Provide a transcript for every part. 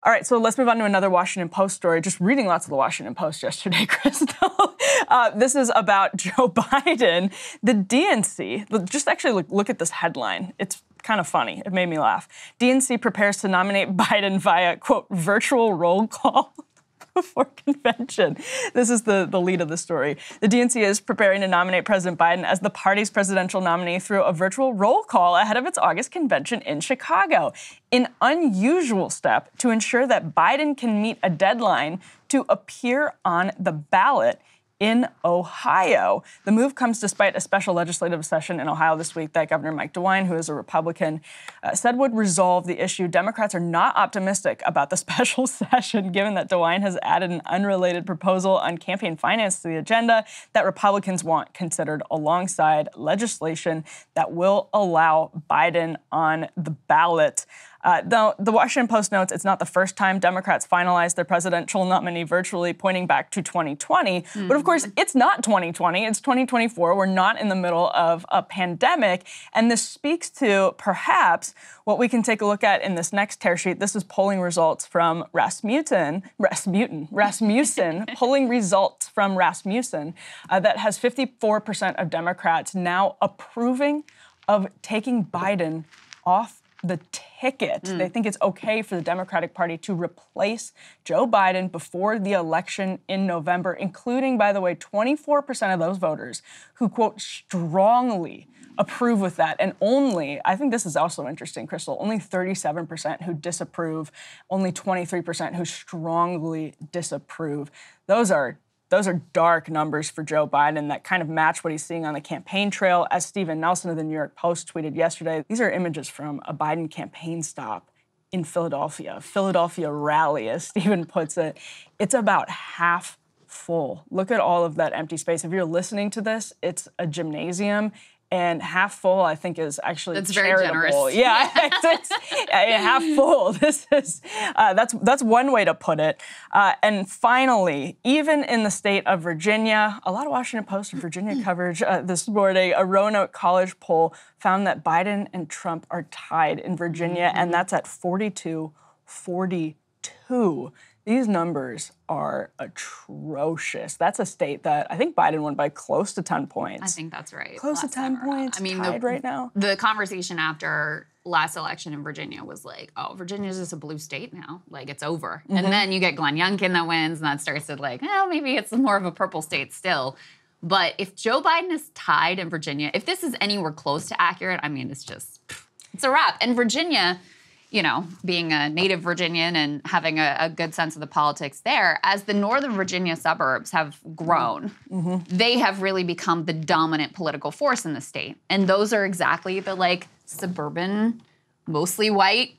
All right, so let's move on to another Washington Post story. Just reading lots of the Washington Post yesterday, Krystal. This is about Joe Biden. The DNC, just actually look at this headline. It's kind of funny. It made me laugh. DNC prepares to nominate Biden via, quote, virtual roll call before convention. This is the lead of the story. The DNC is preparing to nominate President Biden as the party's presidential nominee through a virtual roll call ahead of its August convention in Chicago. An unusual step to ensure that Biden can meet a deadline to appear on the ballot in Ohio. The move comes despite a special legislative session in Ohio this week that Governor Mike DeWine, who is a Republican, said would resolve the issue. Democrats are not optimistic about the special session, given that DeWine has added an unrelated proposal on campaign finance to the agenda that Republicans want considered alongside legislation that will allow Biden on the ballot. The Washington Post notes it's not the first time Democrats finalized their presidential nominee virtually, pointing back to 2020. Mm-hmm. But of course, it's not 2020. It's 2024. We're not in the middle of a pandemic. And this speaks to perhaps what we can take a look at in this next tear sheet. This is polling results from Rasmussen, polling results from Rasmussen that has 54% of Democrats now approving of taking Biden off the ticket. They think it's okay for the Democratic Party to replace Joe Biden before the election in November, including, by the way, 24% of those voters who, quote, strongly approve with that. And only, I think this is also interesting, Krystal, only 37% who disapprove, only 23% who strongly disapprove. Those are dark numbers for Joe Biden that kind of match what he's seeing on the campaign trail. As Stephen Nelson of the New York Post tweeted yesterday, these are images from a Biden campaign stop in Philadelphia rally, as Stephen puts it. It's about half full. Look at all of that empty space. If you're listening to this, it's a gymnasium. And half full, I think, is actually that's charitable. Very generous. Yeah, it's half full. This is that's one way to put it. And finally, even in the state of Virginia, a lot of Washington Post and Virginia coverage this morning. A Roanoke College poll found that Biden and Trump are tied in Virginia, and that's at 42-42. These numbers are atrocious. That's a state that I think Biden won by close to 10 points. I think that's right. Close to 10 points, tied right now. The conversation after last election in Virginia was like, oh, Virginia's just a blue state now. Like, it's over. Mm-hmm. And then you get Glenn Youngkin that wins, and that starts to like, maybe it's more of a purple state still. But if Joe Biden is tied in Virginia, if this is anywhere close to accurate, I mean, it's a wrap. And Virginia, you know, being a native Virginian and having a good sense of the politics there, as the Northern Virginia suburbs have grown, they have really become the dominant political force in the state. And those are exactly the, like, suburban, mostly white,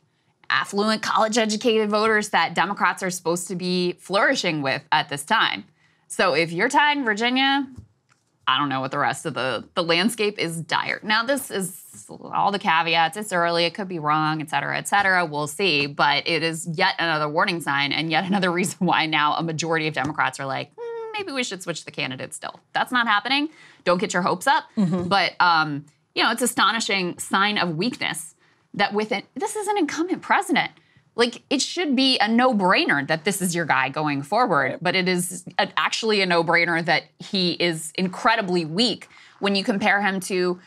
affluent, college-educated voters that Democrats are supposed to be flourishing with at this time. So if you're tied in Virginia, I don't know what the rest of the landscape is dire. Now, this is all the caveats. It's early. It could be wrong, et cetera, et cetera. We'll see. But it is yet another warning sign and yet another reason why now a majority of Democrats are like, maybe we should switch the candidate still. That's not happening. Don't get your hopes up. But, it's astonishing sign of weakness that this is an incumbent president. Like, it should be a no-brainer that this is your guy going forward, right. But it is actually a no-brainer that he is incredibly weak when you compare him to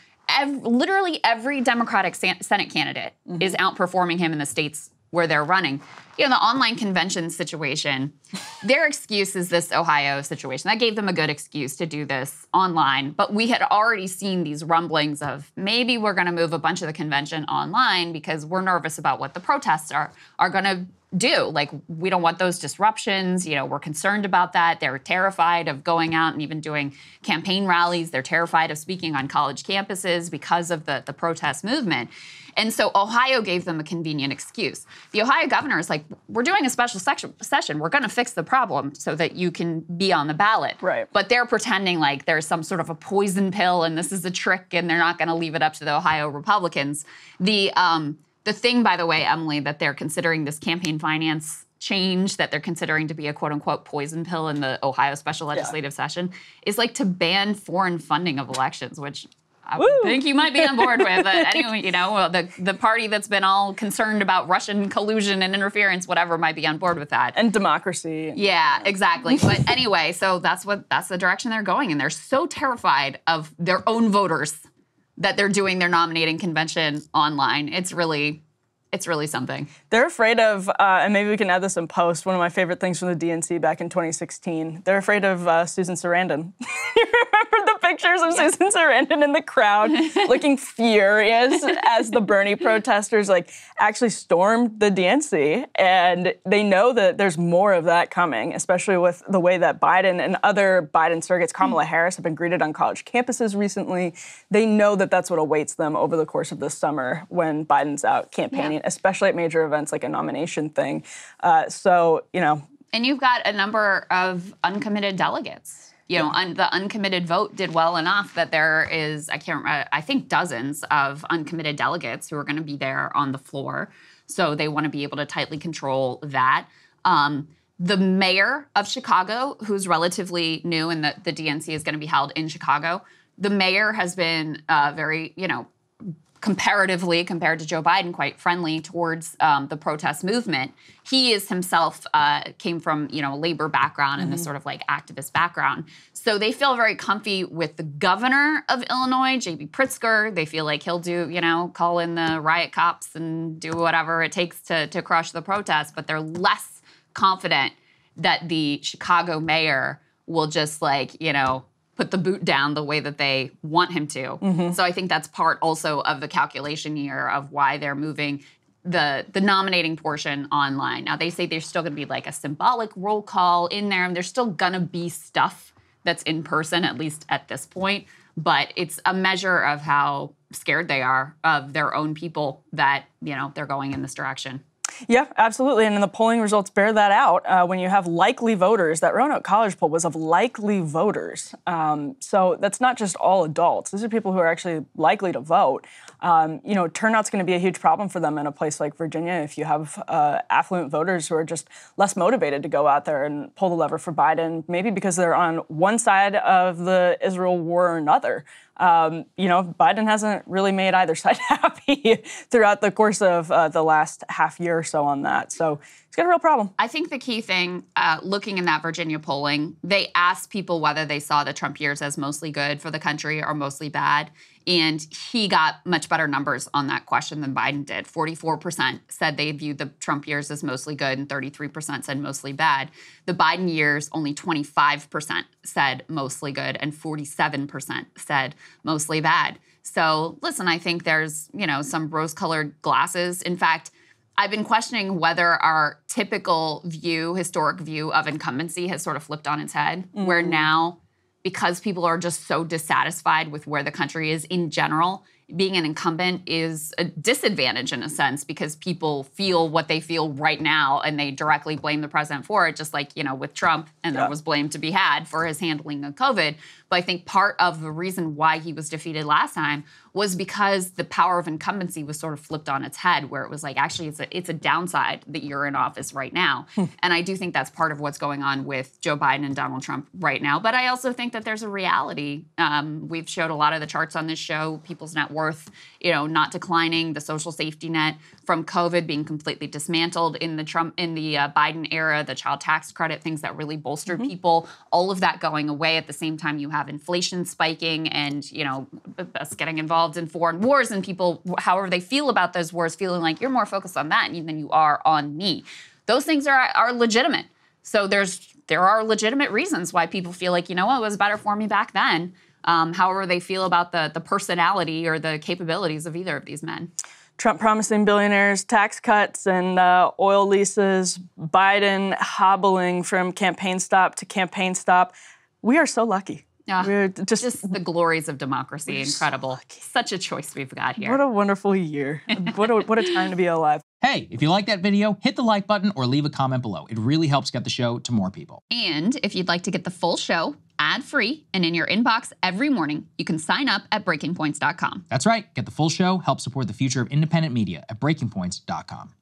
literally every Democratic Senate candidate is outperforming him in the states where they're running. You know, the online convention situation, their excuse is this Ohio situation. That gave them a good excuse to do this online. But we had already seen these rumblings of maybe we're going to move a bunch of the convention online because we're nervous about what the protests are going to do. Like, we don't want those disruptions. You know, we're concerned about that. They're terrified of going out and even doing campaign rallies. They're terrified of speaking on college campuses because of the protest movement. And so Ohio gave them a convenient excuse. The Ohio governor is like, we're doing a special session. We're going to fix the problem so that you can be on the ballot. Right. But they're pretending like there's some sort of a poison pill and this is a trick and they're not going to leave it up to the Ohio Republicans. The thing, by the way, Emily, that they're considering this campaign finance change that they're considering to be a quote-unquote poison pill in the Ohio special legislative session is like to ban foreign funding of elections, which I would think you might be on board with. But anyway, you know, the party that's been all concerned about Russian collusion and interference, whatever, might be on board with that. And democracy. Yeah, exactly. But anyway, so that's the direction they're going. And they're so terrified of their own voters that they're doing their nominating convention online. It's really something. They're afraid of, and maybe we can add this in post, one of my favorite things from the DNC back in 2016. They're afraid of Susan Sarandon. You remember the pictures of Susan Sarandon in the crowd looking furious as the Bernie protesters actually stormed the DNC. And they know that there's more of that coming, especially with the way that Biden and other Biden surrogates, Kamala Harris, have been greeted on college campuses recently. They know that that's what awaits them over the course of this summer when Biden's out campaigning. Especially at major events like a nomination thing. So, you know. And you've got a number of uncommitted delegates. You know, the uncommitted vote did well enough that there is, I think dozens of uncommitted delegates who are going to be there on the floor. So they want to be able to tightly control that. The mayor of Chicago, who's relatively new, and the DNC is going to be held in Chicago, the mayor has been very, you know, comparatively, compared to Joe Biden, quite friendly towards the protest movement. He is himself came from, you know, a labor background and this sort of activist background. So they feel very comfy with the governor of Illinois, J.B. Pritzker. They feel like he'll do, you know, call in the riot cops and do whatever it takes to crush the protest. But they're less confident that the Chicago mayor will just you know, put the boot down the way that they want him to. So I think that's part also of the calculation here of why they're moving the nominating portion online. Now, they say there's still going to be a symbolic roll call in there, and there's still going to be stuff that's in person, at least at this point. But it's a measure of how scared they are of their own people that, you know, they're going in this direction. Yeah, absolutely. And the polling results bear that out. When you have likely voters, that Roanoke College poll was of likely voters. So that's not just all adults. These are people who are actually likely to vote. You know, turnout's going to be a huge problem for them in a place like Virginia if you have affluent voters who are just less motivated to go out there and pull the lever for Biden, maybe because they're on one side of the Israel war or another. You know, Biden hasn't really made either side happy throughout the course of the last half year or so on that. So he's got a real problem. I think the key thing, looking in that Virginia polling, they asked people whether they saw the Trump years as mostly good for the country or mostly bad. And he got much better numbers on that question than Biden did. 44% said they viewed the Trump years as mostly good and 33% said mostly bad. The Biden years, only 25% said mostly good and 47% said mostly bad. So listen, I think there's, you know, some rose-colored glasses. In fact, I've been questioning whether our typical view, historic view of incumbency has sort of flipped on its head, where now, because people are just so dissatisfied with where the country is in general, being an incumbent is a disadvantage in a sense because people feel what they feel right now and they directly blame the president for it, just like, you know, with Trump, and there was blame to be had for his handling of COVID. But I think part of the reason why he was defeated last time was because the power of incumbency was sort of flipped on its head, where it was actually it's a downside that you're in office right now. And I do think that's part of what's going on with Joe Biden and Donald Trump right now. But I also think that there's a reality. We've showed a lot of the charts on this show, people's net worth, you know, not declining, the social safety net from COVID being completely dismantled in the Biden era, the child tax credit, things that really bolstered people, all of that going away at the same time you have inflation spiking and, you know, us getting involved in foreign wars and people, however they feel about those wars, feeling like you're more focused on that than you are on me. Those things are legitimate. So there are legitimate reasons why people feel like, you know what, it was better for me back then. However they feel about the personality or the capabilities of either of these men. Trump promising billionaires tax cuts and oil leases, Biden hobbling from campaign stop to campaign stop. We are so lucky. Yeah, we're just the glories of democracy. Incredible. Such a choice we've got here. What a wonderful year. What a time to be alive. Hey, if you like that video, hit the like button or leave a comment below. It really helps get the show to more people. And if you'd like to get the full show ad-free and in your inbox every morning, you can sign up at breakingpoints.com. That's right. Get the full show, help support the future of independent media at breakingpoints.com.